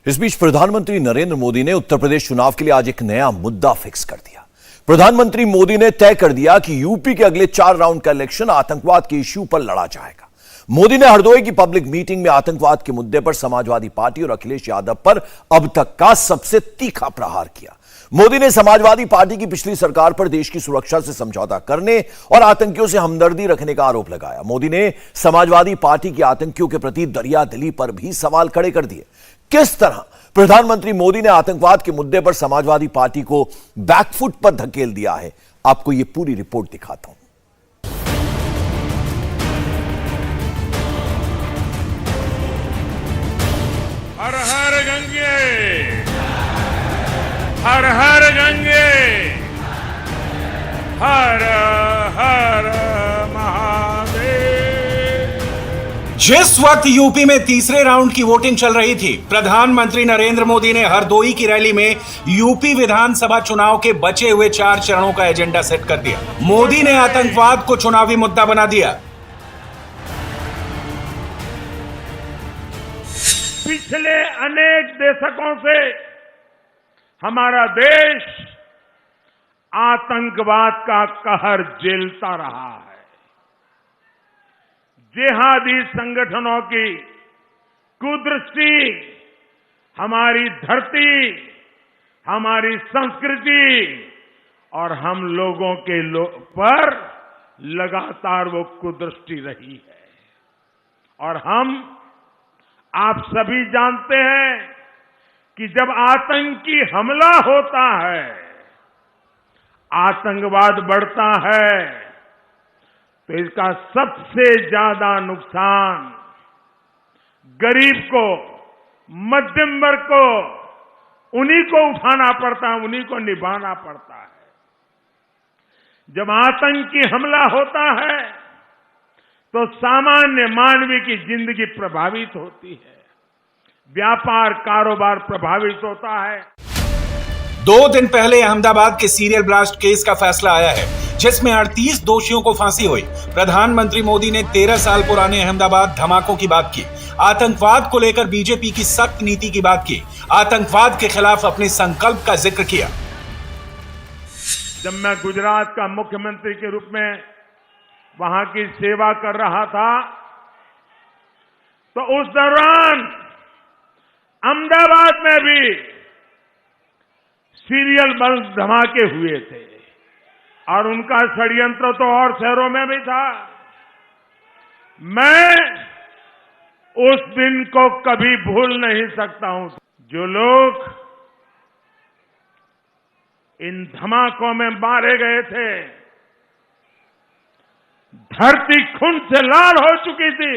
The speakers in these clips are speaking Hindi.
इस बीच प्रधानमंत्री नरेंद्र मोदी ने उत्तर प्रदेश चुनाव के लिए आज एक नया मुद्दा फिक्स कर दिया। प्रधानमंत्री मोदी ने तय कर दिया कि यूपी के अगले 4 राउंड का इलेक्शन आतंकवाद के इश्यू पर लड़ा जाएगा। मोदी ने हरदोई की पब्लिक मीटिंग में आतंकवाद के मुद्दे पर समाजवादी पार्टी और अखिलेश यादव पर अब तक का सबसे तीखा प्रहार किया। मोदी ने समाजवादी पार्टी की पिछली सरकार पर देश की सुरक्षा से समझौता करने और आतंकियों से हमदर्दी रखने का आरोप लगाया। मोदी ने समाजवादी पार्टी की आतंकियों के प्रति दरियादिली पर भी सवाल खड़े कर दिए। किस तरह प्रधानमंत्री मोदी ने आतंकवाद के मुद्दे पर समाजवादी पार्टी को बैकफुट पर धकेल दिया है, आपको यह पूरी रिपोर्ट दिखाता हूं। हर हर गंगे, हर हर गंगे, हर हर महादेव। जिस वक्त यूपी में तीसरे राउंड की वोटिंग चल रही थी, प्रधानमंत्री नरेंद्र मोदी ने हरदोई की रैली में यूपी विधानसभा चुनाव के बचे हुए 4 चरणों का एजेंडा सेट कर दिया। मोदी ने आतंकवाद को चुनावी मुद्दा बना दिया। पिछले अनेक दशकों से हमारा देश आतंकवाद का कहर झेलता रहा है। जिहादी संगठनों की कुदृष्टि हमारी धरती, हमारी संस्कृति और हम लोगों के पर लगातार वो कुदृष्टि रही है। और हम आप सभी जानते हैं कि जब आतंकी हमला होता है, आतंकवाद बढ़ता है, तो इसका सबसे ज्यादा नुकसान गरीब को, मध्यम वर्ग को, उन्हीं को उठाना पड़ता है, उन्हीं को निभाना पड़ता है। जब आतंकी हमला होता है तो सामान्य मानवी की जिंदगी प्रभावित होती है, व्यापार कारोबार प्रभावित होता है। 2 दिन पहले अहमदाबाद के सीरियल ब्लास्ट केस का फैसला आया है, जिसमें 38 दोषियों को फांसी हुई। प्रधानमंत्री मोदी ने 13 साल पुराने अहमदाबाद धमाकों की बात की, आतंकवाद को लेकर बीजेपी की सख्त नीति की बात की, आतंकवाद के खिलाफ अपने संकल्प का जिक्र किया। जब मैं गुजरात का मुख्यमंत्री के रूप में वहां की सेवा कर रहा था, तो उस दौरान अहमदाबाद में भी सीरियल बम धमाके हुए थे और उनका षड्यंत्र तो और शहरों में भी था। मैं उस दिन को कभी भूल नहीं सकता हूं। जो लोग इन धमाकों में मारे गए थे, धरती खून से लाल हो चुकी थी,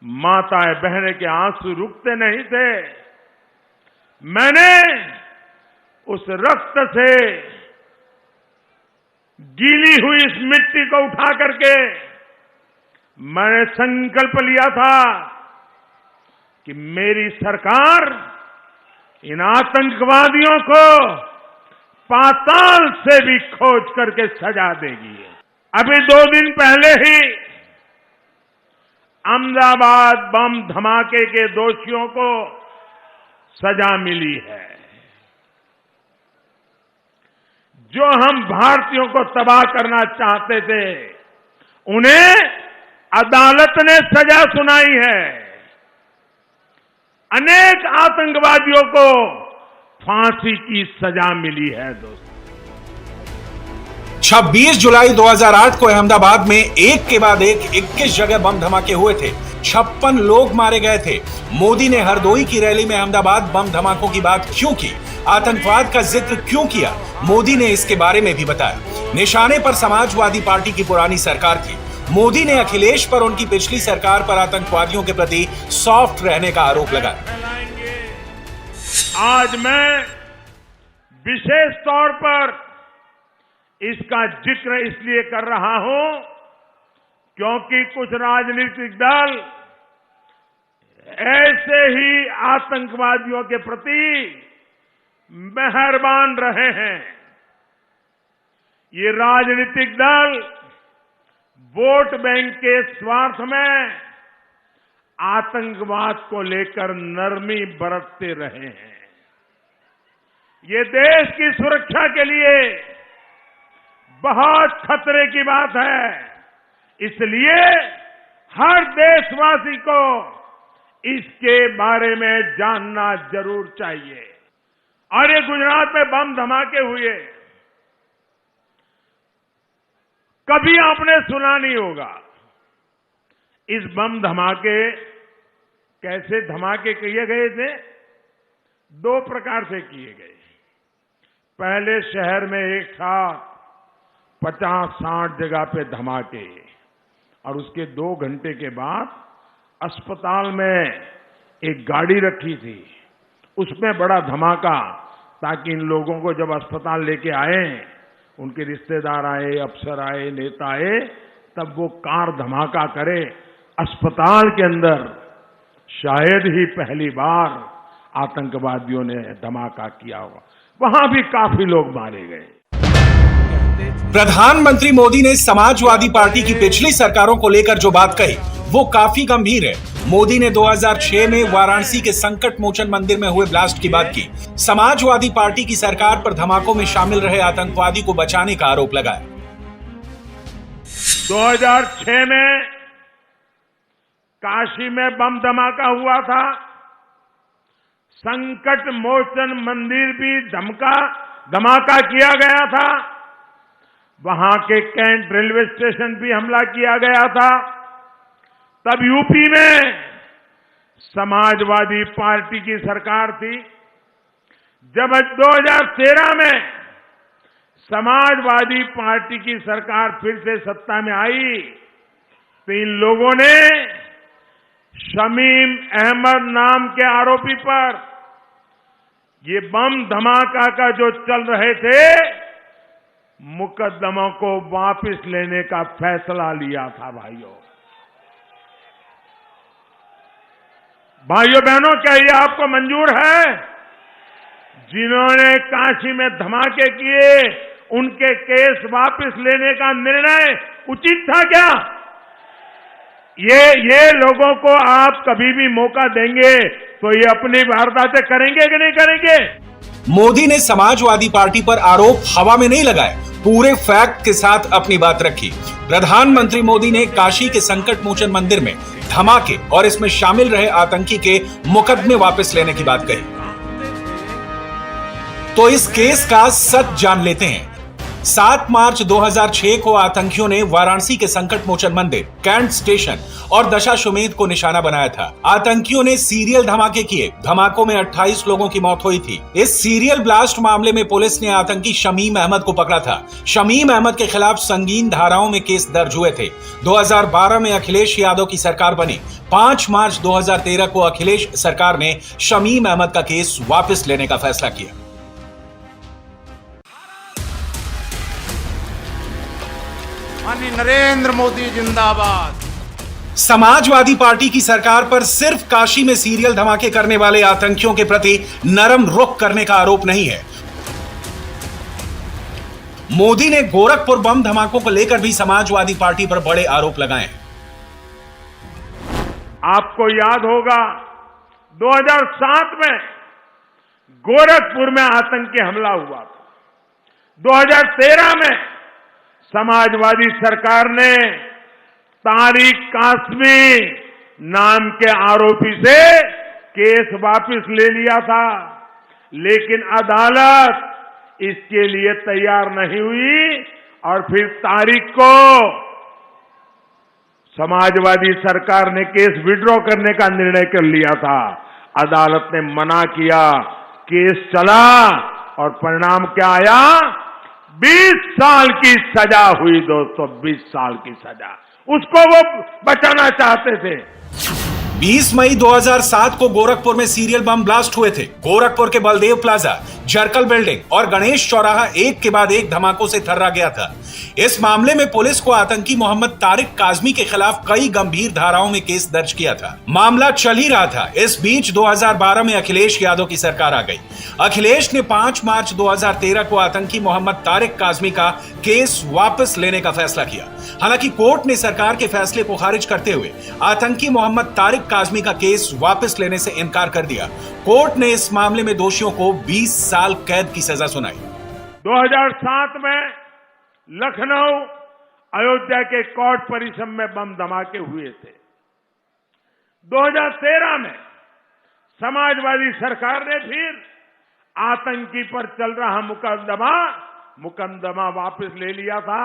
माताएं बहनें के आंसू रुकते नहीं थे। मैंने उस रक्त से गीली हुई इस मिट्टी को उठा करके मैंने संकल्प लिया था कि मेरी सरकार इन आतंकवादियों को पाताल से भी खोज करके सजा देगी। अभी 2 दिन पहले ही अहमदाबाद बम धमाके के दोषियों को सजा मिली है। जो हम भारतीयों को तबाह करना चाहते थे, उन्हें अदालत ने सजा सुनाई है। अनेक आतंकवादियों को फांसी की सजा मिली है। दोस्तों, 26 जुलाई 2008 को अहमदाबाद में एक के बाद एक 21 जगह बम धमाके हुए थे, 56 लोग मारे गए थे। मोदी ने हरदोई की रैली में अहमदाबाद बम धमाकों की बात क्यों की, आतंकवाद का जिक्र क्यों किया, मोदी ने इसके बारे में भी बताया। निशाने पर समाजवादी पार्टी की पुरानी सरकार थी। मोदी ने अखिलेश पर उनकी पिछली सरकार पर आतंकवादियों के प्रति सॉफ्ट रहने का आरोप लगाया। आज मैं विशेष तौर पर इसका जिक्र इसलिए कर रहा हूं क्योंकि कुछ राजनीतिक दल ऐसे ही आतंकवादियों के प्रति मेहरबान रहे हैं। ये राजनीतिक दल वोट बैंक के स्वार्थ में आतंकवाद को लेकर नरमी बरतते रहे हैं। ये देश की सुरक्षा के लिए बहुत खतरे की बात है। इसलिए हर देशवासी को इसके बारे में जानना जरूर चाहिए। और ये गुजरात में बम धमाके हुए, कभी आपने सुना नहीं होगा। इस बम धमाके कैसे धमाके किए गए थे? 2 प्रकार से किए गए। पहले शहर में एक साथ 50-60 जगह पे धमाके, और उसके 2 घंटे के बाद अस्पताल में एक गाड़ी रखी थी, उसमें बड़ा धमाका, ताकि इन लोगों को जब अस्पताल लेके आए, उनके रिश्तेदार आए, अफसर आए, नेता आए, तब वो कार धमाका करे। अस्पताल के अंदर शायद ही पहली बार आतंकवादियों ने धमाका किया होगा। वहां भी काफी लोग मारे गए। प्रधानमंत्री मोदी ने समाजवादी पार्टी की पिछली सरकारों को लेकर जो बात कही वो काफी गंभीर है। मोदी ने 2006 में वाराणसी के संकट मोचन मंदिर में हुए ब्लास्ट की बात की। समाजवादी पार्टी की सरकार पर धमाकों में शामिल रहे आतंकवादी को बचाने का आरोप लगाया। 2006 में काशी में बम धमाका हुआ था। संकट मोचन मंदिर भी धमाका किया गया था। वहां के कैंट रेलवे स्टेशन भी हमला किया गया था। तब यूपी में समाजवादी पार्टी की सरकार थी। जब 2013 में समाजवादी पार्टी की सरकार फिर से सत्ता में आई, तो इन लोगों ने शमीम अहमद नाम के आरोपी पर ये बम धमाका का जो चल रहे थे, मुकदमों को वापस लेने का फैसला लिया था। भाइयों बहनों, क्या ये आपको मंजूर है? जिन्होंने काशी में धमाके किए, उनके केस वापस लेने का निर्णय उचित था क्या? ये लोगों को आप कभी भी मौका देंगे तो ये अपनी वारदातें करेंगे कि नहीं करेंगे? मोदी ने समाजवादी पार्टी पर आरोप हवा में नहीं लगाए, पूरे फैक्ट के साथ अपनी बात रखी। प्रधानमंत्री मोदी ने काशी के संकट मोचन मंदिर में धमाके और इसमें शामिल रहे आतंकी के मुकदमे वापस लेने की बात कही। तो इस केस का सच जान लेते हैं। 7 मार्च 2006 को आतंकियों ने वाराणसी के संकट मोचन मंदिर, कैंट स्टेशन और दशाश्वमेध को निशाना बनाया था। आतंकियों ने सीरियल धमाके किए। धमाकों में 28 लोगों की मौत हुई थी। इस सीरियल ब्लास्ट मामले में पुलिस ने आतंकी शमीम अहमद को पकड़ा था। शमीम अहमद के खिलाफ संगीन धाराओं में केस दर्ज हुए थे। 2012 में अखिलेश यादव की सरकार बनी। 5 मार्च 2013 को अखिलेश सरकार ने शमीम अहमद का केस वापस लेने का फैसला किया। नरेंद्र मोदी जिंदाबाद। समाजवादी पार्टी की सरकार पर सिर्फ काशी में सीरियल धमाके करने वाले आतंकियों के प्रति नरम रुख करने का आरोप नहीं है। मोदी ने गोरखपुर बम धमाकों को लेकर भी समाजवादी पार्टी पर बड़े आरोप लगाए। आपको याद होगा 2007 में गोरखपुर में आतंकी हमला हुआ था। 2013 में समाजवादी सरकार ने तारिक कासमी नाम के आरोपी से केस वापस ले लिया था, लेकिन अदालत इसके लिए तैयार नहीं हुई और फिर तारिक को समाजवादी सरकार ने केस विड्रॉ करने का निर्णय कर लिया था। अदालत ने मना किया, केस चला और परिणाम क्या आया? 20 साल की सजा हुई दोस्तों, 20 साल की सजा। उसको वो बचाना चाहते थे। 20 मई 2007 को गोरखपुर में सीरियल बम ब्लास्ट हुए थे। गोरखपुर के बलदेव प्लाजा, जरकल बिल्डिंग और गणेश चौराहा एक के बाद एक धमाकों से थर्रा गया था। इस मामले में पुलिस को आतंकी मोहम्मद तारिक काजमी के खिलाफ कई गंभीर धाराओं में केस दर्ज किया था। मामला चल ही रहा था, इस बीच 2012 में अखिलेश यादव की सरकार आ गई। अखिलेश ने 5 मार्च 2013 को आतंकी मोहम्मद तारिक काजमी का केस वापस लेने का फैसला किया। हालांकि कोर्ट ने सरकार के फैसले को खारिज करते हुए आतंकी मोहम्मद तारिक काजमी का केस वापस लेने से इनकार कर दिया। कोर्ट ने इस मामले में दोषियों को 20 साल कैद की सजा सुनाई। 2007 में लखनऊ अयोध्या के कोर्ट परिसर में बम धमाके हुए थे। 2013 में समाजवादी सरकार ने फिर आतंकी पर चल रहा मुकदमा वापस ले लिया था,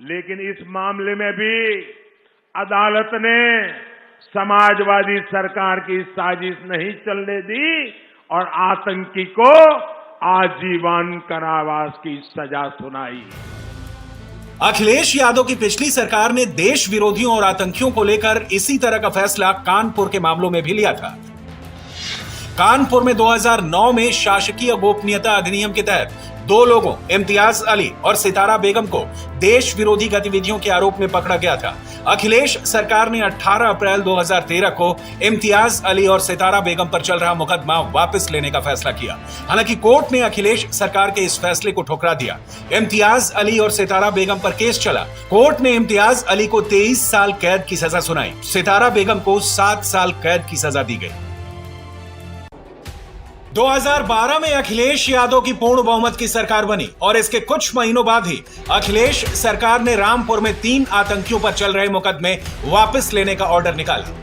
लेकिन इस मामले में भी अदालत ने समाजवादी सरकार की साजिश नहीं चलने दी और आतंकी को आजीवन कारावास की सजा सुनाई। अखिलेश यादव की पिछली सरकार ने देश विरोधियों और आतंकियों को लेकर इसी तरह का फैसला कानपुर के मामलों में भी लिया था। कानपुर में 2009 में शासकीय गोपनीयता अधिनियम के तहत 2 लोगों इम्तियाज अली और सितारा बेगम को देश विरोधी गतिविधियों के आरोप में पकड़ा गया था। अखिलेश सरकार ने 18 अप्रैल 2013 को इम्तियाज अली और सितारा बेगम पर चल रहा मुकदमा वापस लेने का फैसला किया। हालांकि कोर्ट ने अखिलेश सरकार के इस फैसले को ठुकरा दिया। इम्तियाज अली और सितारा बेगम पर केस चला। कोर्ट ने इम्तियाज अली को 23 साल कैद की सजा सुनाई। सितारा बेगम को 7 साल कैद की सजा दी गई। 2012 में अखिलेश यादव की पूर्ण बहुमत की सरकार बनी और इसके कुछ महीनों बाद ही अखिलेश सरकार ने रामपुर में 3 आतंकियों पर चल रहे मुकदमे वापस लेने का ऑर्डर निकाला।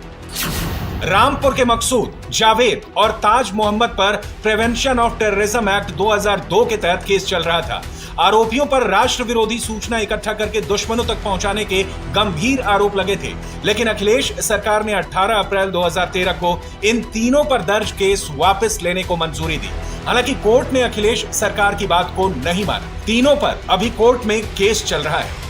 रामपुर के मकसूद, जावेद और ताज मोहम्मद पर प्रिवेंशन ऑफ टेररिज्म एक्ट 2002 के तहत केस चल रहा था। आरोपियों पर राष्ट्र विरोधी सूचना इकट्ठा करके दुश्मनों तक पहुंचाने के गंभीर आरोप लगे थे, लेकिन अखिलेश सरकार ने 18 अप्रैल 2013 को इन तीनों पर दर्ज केस वापस लेने को मंजूरी दी। हालांकि कोर्ट ने अखिलेश सरकार की बात को नहीं माना। तीनों पर अभी कोर्ट में केस चल रहा है।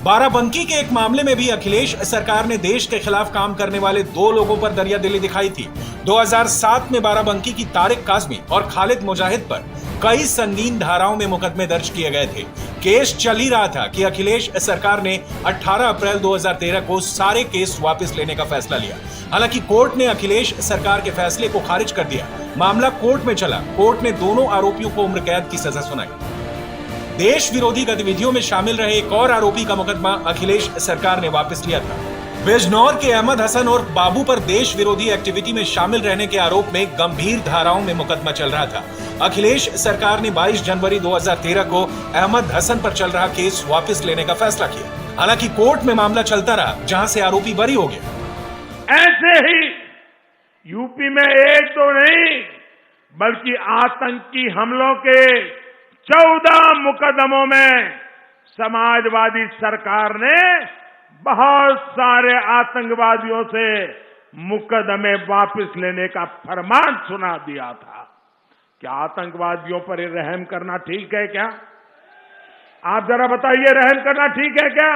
बाराबंकी के एक मामले में भी अखिलेश सरकार ने देश के खिलाफ काम करने वाले 2 लोगों पर दरियादिली दिखाई थी। 2007 में बाराबंकी की तारिक काजमी और खालिद मुजाहिद पर कई संगीन धाराओं में मुकदमे दर्ज किए गए थे। केस चल ही रहा था कि अखिलेश सरकार ने 18 अप्रैल 2013 को सारे केस वापस लेने का फैसला लिया। हालांकि कोर्ट ने अखिलेश सरकार के फैसले को खारिज कर दिया। मामला कोर्ट में चला। कोर्ट ने दोनों आरोपियों को उम्र कैद की सजा सुनाई। देश विरोधी गतिविधियों में शामिल रहे एक और आरोपी का मुकदमा अखिलेश सरकार ने वापस लिया था। बिजनौर के अहमद हसन और बाबू पर देश विरोधी एक्टिविटी में शामिल रहने के आरोप में गंभीर धाराओं में मुकदमा चल रहा था। अखिलेश सरकार ने 22 जनवरी 2013 को अहमद हसन पर चल रहा केस वापस लेने का फैसला किया। हालांकि कोर्ट में मामला चलता रहा, जहां से आरोपी बरी हो गए। ऐसे ही यूपी में 1 तो नहीं बल्कि आतंकी हमलों के 14 मुकदमों में समाजवादी सरकार ने बहुत सारे आतंकवादियों से मुकदमे वापस लेने का फरमान सुना दिया था। क्या आतंकवादियों पर रहम करना ठीक है क्या? आप जरा बताइए, रहम करना ठीक है क्या?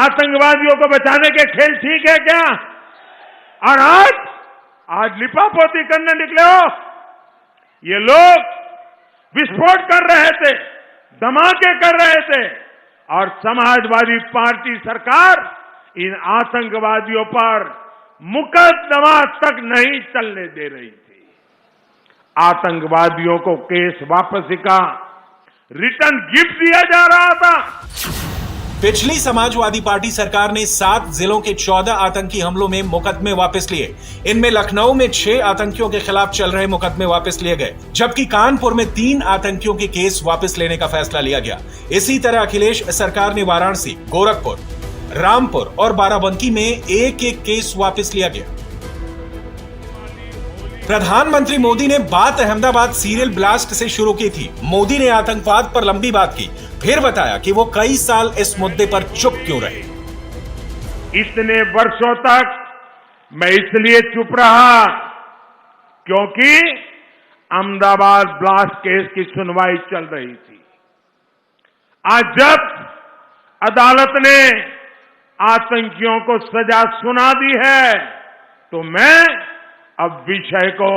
आतंकवादियों को बचाने के खेल ठीक है क्या? और आज लिपापोती करने निकले हो। ये लोग विस्फोट कर रहे थे, धमाके कर रहे थे और समाजवादी पार्टी सरकार इन आतंकवादियों पर मुकदमा तक नहीं चलने दे रही थी। आतंकवादियों को केस वापसी का रिटर्न गिफ्ट दिया जा रहा था। पिछली समाजवादी पार्टी सरकार ने 7 जिलों के 14 आतंकी हमलों में मुकदमे वापस लिए। इनमें लखनऊ में 6 आतंकियों के खिलाफ चल रहे मुकदमे वापस लिए गए, जबकि कानपुर में 3 आतंकियों के केस वापस लेने का फैसला लिया गया। इसी तरह अखिलेश सरकार ने वाराणसी, गोरखपुर, रामपुर और बाराबंकी में एक-एक केस वापस लिया गया। प्रधानमंत्री मोदी ने बात अहमदाबाद सीरियल ब्लास्ट से शुरू की थी। मोदी ने आतंकवाद पर लंबी बात की, फिर बताया कि वो कई साल इस मुद्दे पर चुप क्यों रहे। इतने वर्षों तक मैं इसलिए चुप रहा क्योंकि अहमदाबाद ब्लास्ट केस की सुनवाई चल रही थी। आज जब अदालत ने आतंकियों को सजा सुना दी है तो मैं अब विषय को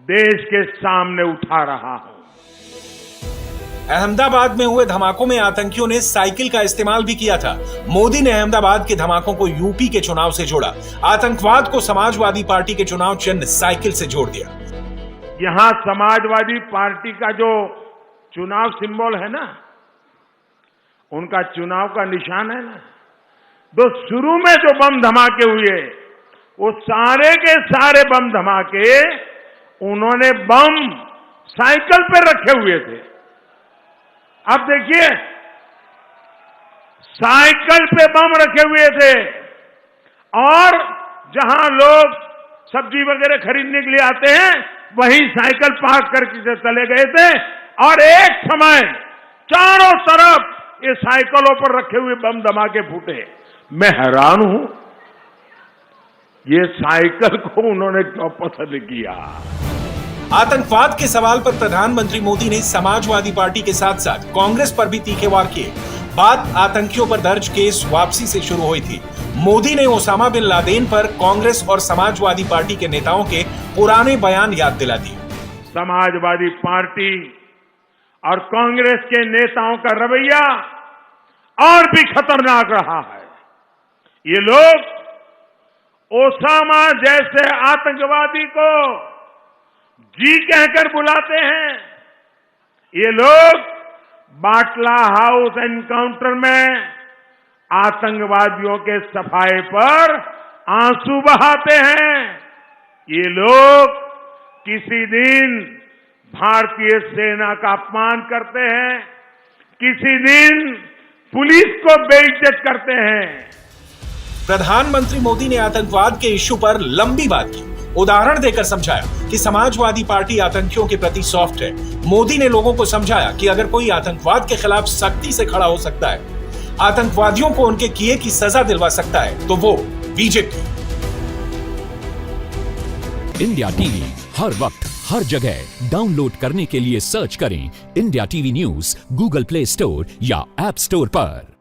देश के सामने उठा रहा हूं। अहमदाबाद में हुए धमाकों में आतंकियों ने साइकिल का इस्तेमाल भी किया था। मोदी ने अहमदाबाद के धमाकों को यूपी के चुनाव से जोड़ा। आतंकवाद को समाजवादी पार्टी के चुनाव चिन्ह साइकिल से जोड़ दिया। यहां समाजवादी पार्टी का जो चुनाव सिंबल है ना, उनका चुनाव का निशान है ना, तो शुरू में जो बम धमाके हुए, वो सारे के सारे बम धमाके उन्होंने बम साइकिल पर रखे हुए थे। अब देखिए, साइकिल पे बम रखे हुए थे और जहां लोग सब्जी वगैरह खरीदने के लिए आते हैं, वहीं साइकिल पार्क करके चले गए थे और एक समय चारों तरफ ये साइकिलों पर रखे हुए बम धमाके फूटे। मैं हैरान हूं, ये साइकिल को उन्होंने क्यों पसंद किया। आतंकवाद के सवाल पर प्रधानमंत्री मोदी ने समाजवादी पार्टी के साथ साथ कांग्रेस पर भी तीखे वार किए। बात आतंकियों पर दर्ज केस वापसी से शुरू हुई थी। मोदी ने ओसामा बिन लादेन पर कांग्रेस और समाजवादी पार्टी के नेताओं के पुराने बयान याद दिला दिए। समाजवादी पार्टी और कांग्रेस के नेताओं का रवैया और भी खतरनाक रहा है। ये लोग ओसामा जैसे आतंकवादी को जी कहकर बुलाते हैं। ये लोग बाटला हाउस एनकाउंटर में आतंकवादियों के सफाए पर आंसू बहाते हैं। ये लोग किसी दिन भारतीय सेना का अपमान करते हैं, किसी दिन पुलिस को बेइज्जत करते हैं। प्रधानमंत्री मोदी ने आतंकवाद के इश्यू पर लंबी बात की, उदाहरण देकर समझाया कि समाजवादी पार्टी आतंकियों के प्रति सॉफ्ट है। मोदी ने लोगों को समझाया कि अगर कोई आतंकवाद के खिलाफ सख्ती से खड़ा हो सकता है, आतंकवादियों को उनके किए की सजा दिलवा सकता है, तो वो बीजेपी। इंडिया टीवी हर वक्त हर जगह डाउनलोड करने के लिए सर्च करें India TV news Google play store या ऐप स्टोर पर।